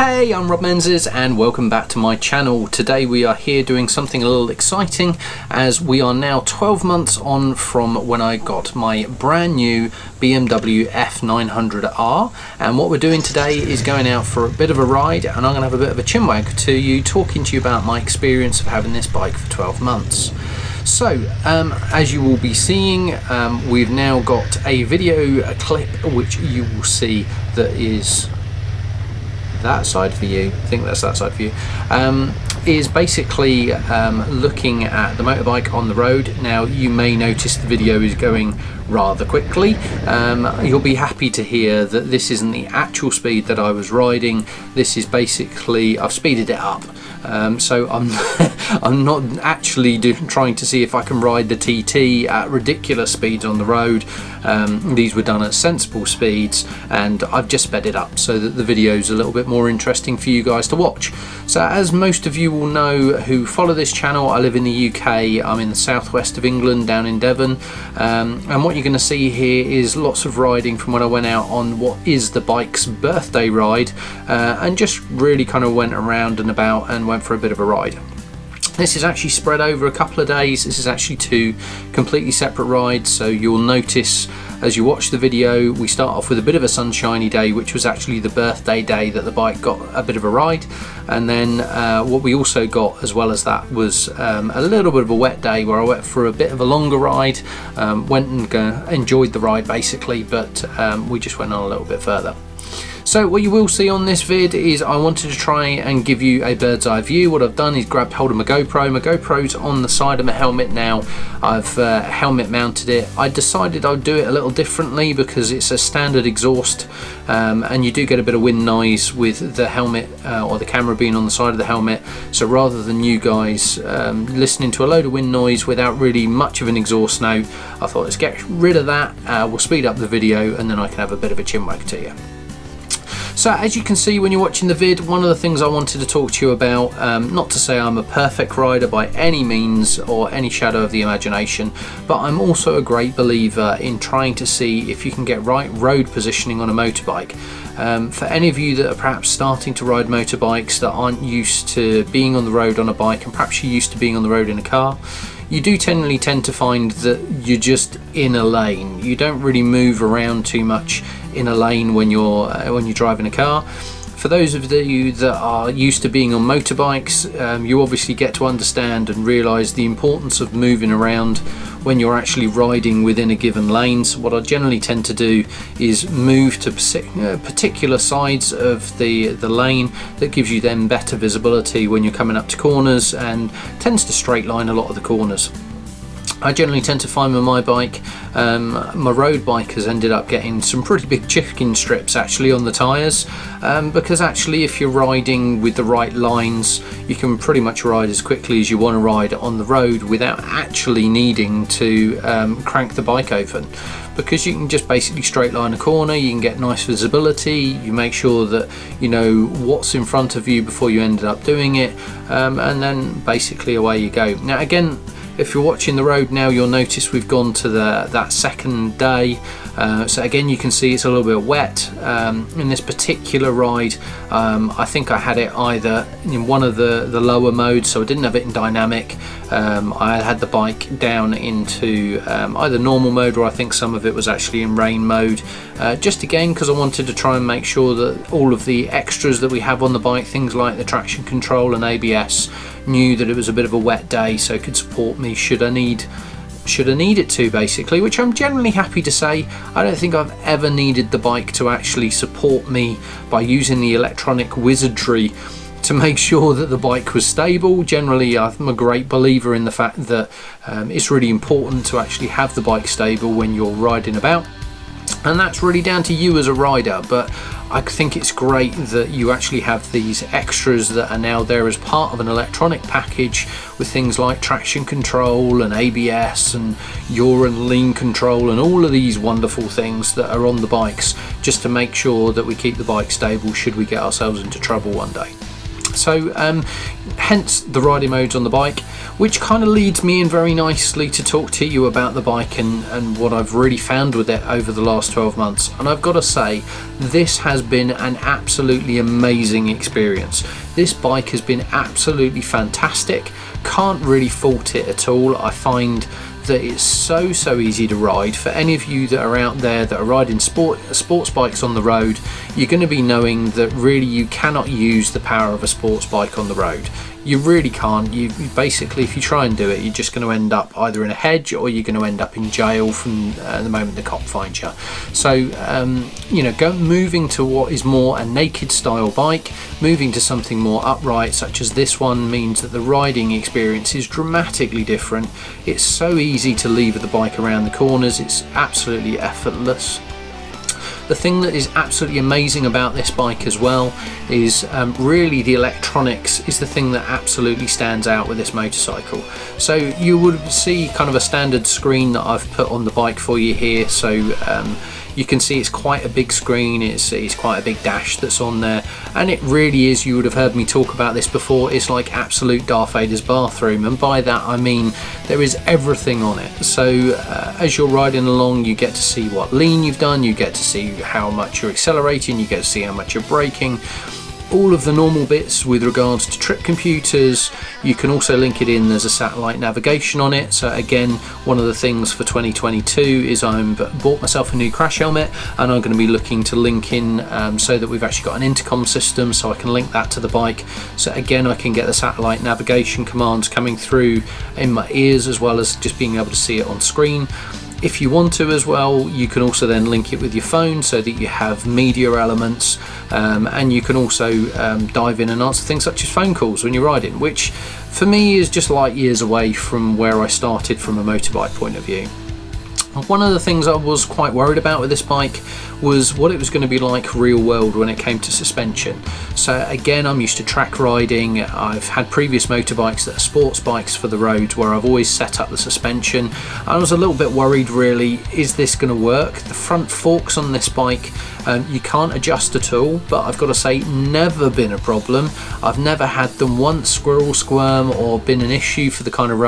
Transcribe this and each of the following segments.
Hey, I'm Rob Menzies and welcome back to my channel. Today we are here doing something a little exciting as we are now 12 months on from when I got my brand new BMW F900R, and what we're doing today is going out for a bit of a ride, and I'm going to have a bit of a chinwag to you, talking to you about my experience of having this bike for 12 months. So, as you will be seeing, we've now got a video clip which you will see that is that side for you. I think that's that side for you. Is basically looking at the motorbike on the road. Now you may notice the video is going rather quickly. You'll be happy to hear that this isn't the actual speed that I was riding. This is basically, I've speeded it up. So I'm not actually trying to see if I can ride the TT at ridiculous speeds on the road. These were done at sensible speeds, and I've just sped it up so that the video is a little bit more interesting for you guys to watch. So as most of you will know who follow this channel, I live in the UK. I'm in the southwest of England, down in Devon, and what you're going to see here is lots of riding from when I went out on what is the bike's birthday ride, and just really kind of went around and about and went for a bit of a ride. This is actually spread over a couple of days. This is actually two completely separate rides, so you'll notice as you watch the video we start off with a bit of a sunshiny day, which was actually the birthday day that the bike got a bit of a ride, and then what we also got as well as that was a little bit of a wet day where I went for a bit of a longer ride, went and enjoyed the ride basically, but we just went on a little bit further. So what you will see on this vid is I wanted to try and give you a bird's eye view. What I've done is grabbed hold of my GoPro. My GoPro's on the side of my helmet now. I've helmet mounted it. I decided I'd do it a little differently because it's a standard exhaust, and you do get a bit of wind noise with the helmet or the camera being on the side of the helmet. So rather than you guys listening to a load of wind noise without really much of an exhaust note, I thought let's get rid of that. We'll speed up the video and then I can have a bit of a chinwag to you. So as you can see when you're watching the vid, one of the things I wanted to talk to you about, not to say I'm a perfect rider by any means or any shadow of the imagination, but I'm also a great believer in trying to see if you can get right road positioning on a motorbike. For any of you that are perhaps starting to ride motorbikes that aren't used to being on the road on a bike, and perhaps you're used to being on the road in a car, you do generally tend to find that you're just in a lane. You don't really move around too much in a lane when you're driving a car. For those of you that are used to being on motorbikes, you obviously get to understand and realise the importance of moving around when you're actually riding within a given lane. So what I generally tend to do is move to particular sides of the lane that gives you then better visibility when you're coming up to corners, and tends to straight line a lot of the corners. I generally tend to find with my bike, my road bike has ended up getting some pretty big chicken strips actually on the tyres, because actually if you're riding with the right lines you can pretty much ride as quickly as you want to ride on the road without actually needing to crank the bike open, because you can just basically straight line a corner, you can get nice visibility, you make sure that you know what's in front of you before you ended up doing it, and then basically away you go. Now again, if you're watching the road now, you'll notice we've gone to that second day. So again, you can see it's a little bit wet. In this particular ride, I think I had it either in one of the lower modes, so I didn't have it in dynamic. I had the bike down into either normal mode, or I think some of it was actually in rain mode. Just again, because I wanted to try and make sure that all of the extras that we have on the bike, things like the traction control and ABS, knew that it was a bit of a wet day, so it could support me should I need it to, basically, which I'm generally happy to say. I don't think I've ever needed the bike to actually support me by using the electronic wizardry to make sure that the bike was stable. Generally, I'm a great believer in the fact that it's really important to actually have the bike stable when you're riding about, and that's really down to you as a rider. But I think it's great that you actually have these extras that are now there as part of an electronic package, with things like traction control and ABS and yaw and lean control and all of these wonderful things that are on the bikes, just to make sure that we keep the bike stable should we get ourselves into trouble one day. So hence the riding modes on the bike, which kind of leads me in very nicely to talk to you about the bike and what I've really found with it over the last 12 months. And I've got to say, this has been an absolutely amazing experience. This bike has been absolutely fantastic. Can't really fault it at all. I find that it's so easy to ride. For any of you that are out there that are riding sports bikes on the road, you're going to be knowing that really you cannot use the power of a sports bike on the road. You really can't. You basically, if you try and do it, you're just going to end up either in a hedge or you're going to end up in jail from the moment the cop finds you. So you know, moving to what is more a naked style bike, moving to something more upright such as this one, means that the riding experience is dramatically different. It's so easy to lever the bike around the corners. It's absolutely effortless. The thing that is absolutely amazing about this bike as well is really the electronics is the thing that absolutely stands out with this motorcycle. So you would see kind of a standard screen that I've put on the bike for you here. So you can see it's quite a big screen, it's quite a big dash that's on there, and it really is, you would have heard me talk about this before, it's like absolute Darth Vader's bathroom, and by that I mean there is everything on it. So as you're riding along, you get to see what lean you've done, you get to see how much you're accelerating, you get to see how much you're braking, all of the normal bits with regards to trip computers. You can also link it in, there's a satellite navigation on it. So again, one of the things for 2022 is I'm bought myself a new crash helmet, and I'm going to be looking to link in so that we've actually got an intercom system, so I can link that to the bike. So again, I can get the satellite navigation commands coming through in my ears, as well as just being able to see it on screen. If you want to as well, you can also then link it with your phone so that you have media elements, and you can also dive in and answer things such as phone calls when you're riding, which for me is just light years away from where I started from a motorbike point of view. One of the things I was quite worried about with this bike was what it was going to be like real world when it came to suspension. So again, I'm used to track riding. I've had previous motorbikes that are sports bikes for the roads where I've always set up the suspension. I was a little bit worried really, is this going to work? The front forks on this bike, you can't adjust at all, but I've got to say, never been a problem. I've never had them once squirrel squirm or been an issue for the kind of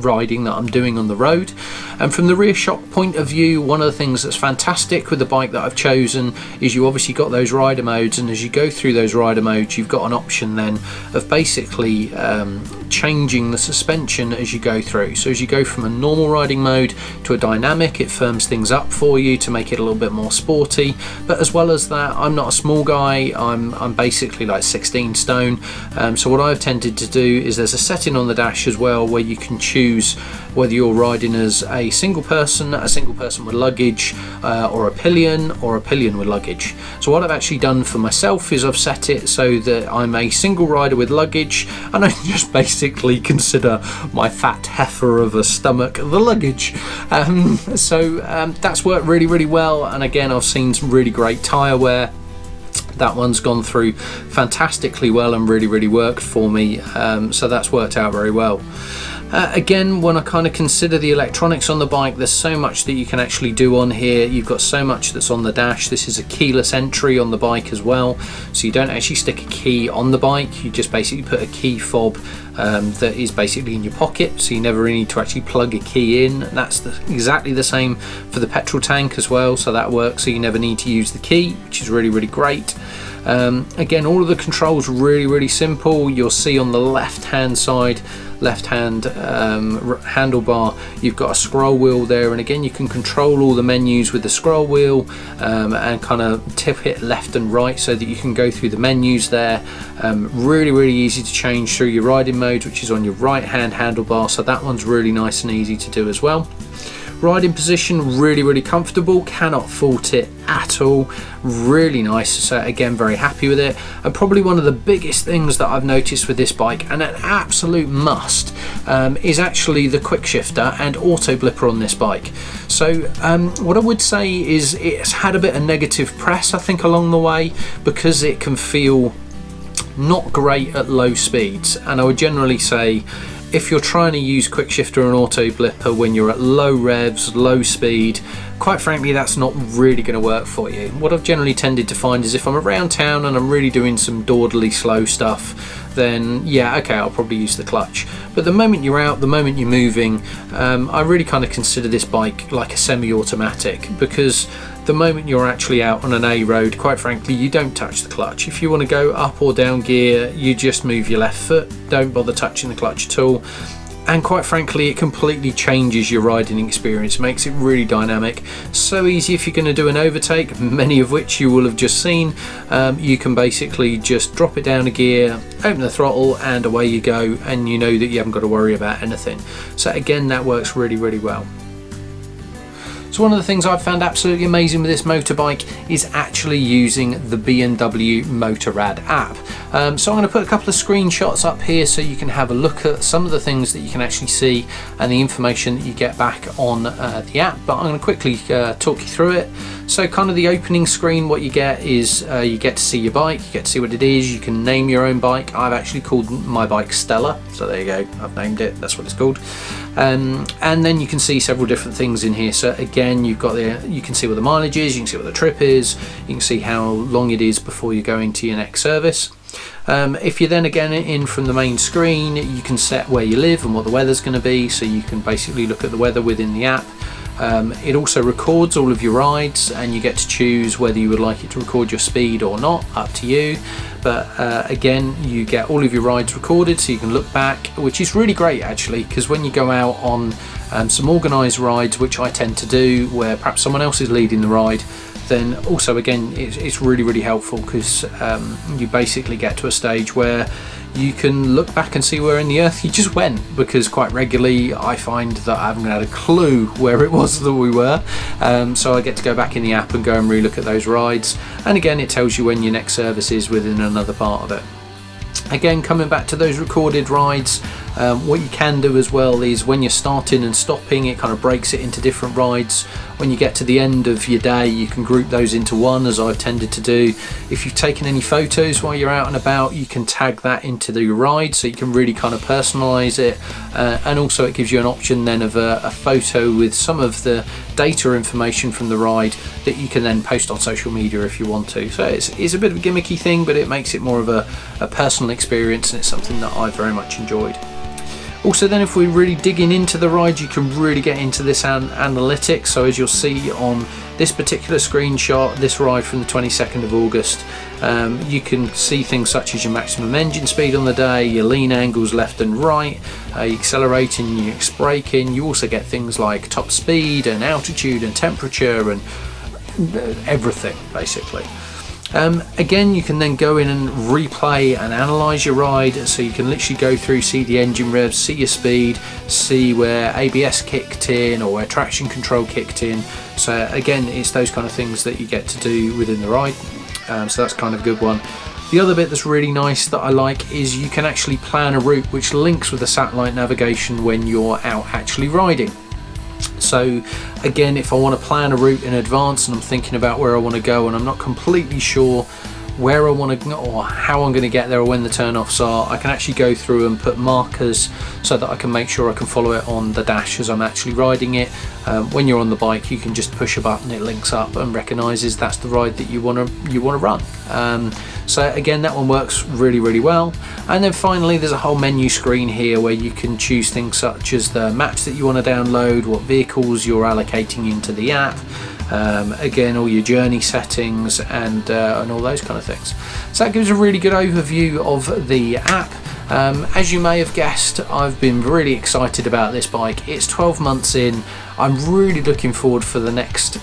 riding that I'm doing on the road. And from the rear shock point of view, one of the things that's fantastic with the bike that I've chosen is you obviously got those rider modes, and as you go through those rider modes, you've got an option then of basically changing the suspension as you go through. So as you go from a normal riding mode to a dynamic, it firms things up for you to make it a little bit more sporty. But as well as that, I'm not a small guy, I'm basically like 16 stone, so what I've tended to do is there's a setting on the dash as well where you can choose whether you're riding as a single person with luggage, or a pillion with luggage. So what I've actually done for myself is I've set it so that I'm a single rider with luggage, and I just basically consider my fat heifer of a stomach the luggage. That's worked really well, and again, I've seen some really great tyre wear. That one's gone through fantastically well and really worked for me, so that's worked out very well. Again, when I kind of consider the electronics on the bike, there's so much that you can actually do on here. You've got so much that's on the dash. This is a keyless entry on the bike as well, so you don't actually stick a key on the bike, you just basically put a key fob that is basically in your pocket, so you never really need to actually plug a key in. That's exactly the same for the petrol tank as well, so that works, so you never need to use the key, which is really great. Again, all of the controls really simple. You'll see on the left hand handlebar, you've got a scroll wheel there, and again, you can control all the menus with the scroll wheel, and kind of tip it left and right so that you can go through the menus there. Really easy to change through your riding mode, which is on your right hand handlebar, so that one's really nice and easy to do as well. Riding position, really comfortable, cannot fault it at all, really nice. So again, very happy with it. And probably one of the biggest things that I've noticed with this bike, and an absolute must, is actually the quick shifter and auto blipper on this bike. So what I would say is it's had a bit of negative press, I think, along the way, because it can feel not great at low speeds, and I would generally say if you're trying to use quick shifter and auto blipper when you're at low revs, low speed, quite frankly that's not really going to work for you. What I've generally tended to find is if I'm around town and I'm really doing some dawdly slow stuff, then yeah, okay, I'll probably use the clutch. But the moment you're out, the moment you're moving, I really kind of consider this bike like a semi-automatic, because the moment you're actually out on an A road, quite frankly, you don't touch the clutch. If you want to go up or down gear, you just move your left foot, don't bother touching the clutch at all. And quite frankly, it completely changes your riding experience, makes it really dynamic. So easy if you're going to do an overtake, many of which you will have just seen. You can basically just drop it down a gear, open the throttle, and away you go, and you know that you haven't got to worry about anything. So again, that works really, really well. So one of the things I've found absolutely amazing with this motorbike is actually using the BMW Motorrad app. So I'm going to put a couple of screenshots up here so you can have a look at some of the things that you can actually see and the information that you get back on the app, but I'm going to quickly talk you through it. So kind of the opening screen, what you get is you get to see your bike, you get to see what it is, you can name your own bike. I've actually called my bike Stella, so there you go, I've named it, that's what it's called. And then you can see several different things in here. So again, you can see what the mileage is, you can see what the trip is, you can see how long it is before you're going to your next service. If you're then again in from the main screen, you can set where you live and what the weather's going to be, so you can basically look at the weather within the app. It also records all of your rides, and you get to choose whether you would like it to record your speed or not, up to you. But again, you get all of your rides recorded, so you can look back, which is really great actually, because when you go out on some organised rides, which I tend to do, where perhaps someone else is leading the ride, then also again it's really, really helpful, because you basically get to a stage where you can look back and see where in the earth you just went, because quite regularly I find that I haven't had a clue where it was that we were. So I get to go back in the app and go and relook at those rides, and again it tells you when your next service is within another part of it. Again, coming back to those recorded rides, what you can do as well is when you're starting and stopping, it kind of breaks it into different rides. When you get to the end of your day, you can group those into one, as I've tended to do. If you've taken any photos while you're out and about, you can tag that into the ride, so you can really kind of personalize it. And also it gives you an option then of a photo with some of the data information from the ride that you can then post on social media if you want to. So it's a bit of a gimmicky thing, but it makes it more of a personal experience, and it's something that I very much enjoyed. Also then, if we're really digging into the ride, you can really get into this analytics. So as you'll see on this particular screenshot, this ride from the 22nd of August, you can see things such as your maximum engine speed on the day, your lean angles left and right, your accelerating, your braking. You also get things like top speed and altitude and temperature and everything basically. Again, you can then go in and replay and analyze your ride, so you can literally go through, see the engine revs, see your speed, see where ABS kicked in or where traction control kicked in. So again, it's those kind of things that you get to do within the ride, so that's kind of a good one. The other bit that's really nice that I like is you can actually plan a route which links with the satellite navigation when you're out actually riding. So again, if I want to plan a route in advance and I'm thinking about where I want to go and I'm not completely sure where I want to or how I'm going to get there or when the turn-offs are, I can actually go through and put markers so that I can make sure I can follow it on the dash as I'm actually riding it. When you're on the bike, you can just push a button, it links up and recognises that's the ride that you want to run. So again, that one works really, really well. And then finally, there's a whole menu screen here where you can choose things such as the maps that you want to download, what vehicles you're allocating into the app, again, all your journey settings and all those kind of things. So that gives a really good overview of the app. As you may have guessed, I've been really excited about this bike. It's 12 months in. I'm really looking forward for the next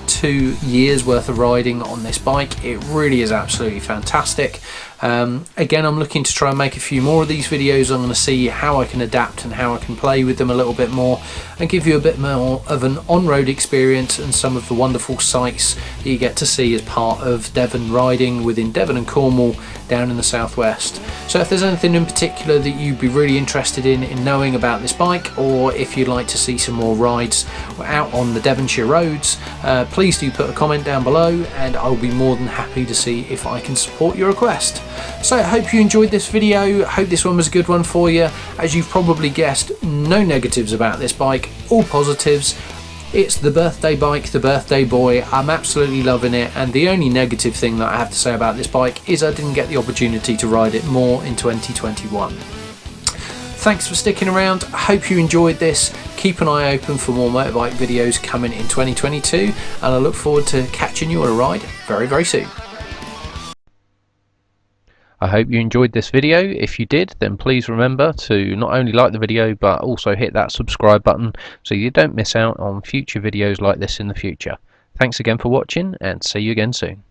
2 years worth of riding on this bike. It really is absolutely fantastic. Again, I'm looking to try and make a few more of these videos. I'm going to see how I can adapt and how I can play with them a little bit more and give you a bit more of an on-road experience and some of the wonderful sights that you get to see as part of Devon riding within Devon and Cornwall down in the southwest. So if there's anything in particular that you'd be really interested in knowing about this bike, or if you'd like to see some more rides out on the Devonshire roads, please do put a comment down below and I'll be more than happy to see if I can support your request. So I hope you enjoyed this video. I hope this one was a good one for you. As you've probably guessed, no negatives about this bike, all positives. It's the birthday bike, the birthday boy. I'm absolutely loving it, and the only negative thing that I have to say about this bike is I didn't get the opportunity to ride it more in 2021. Thanks for sticking around. I hope you enjoyed this. Keep an eye open for more motorbike videos coming in 2022, and I look forward to catching you on a ride very, very soon. I hope you enjoyed this video. If you did, then please remember to not only like the video but also hit that subscribe button so you don't miss out on future videos like this in the future. Thanks again for watching, and see you again soon.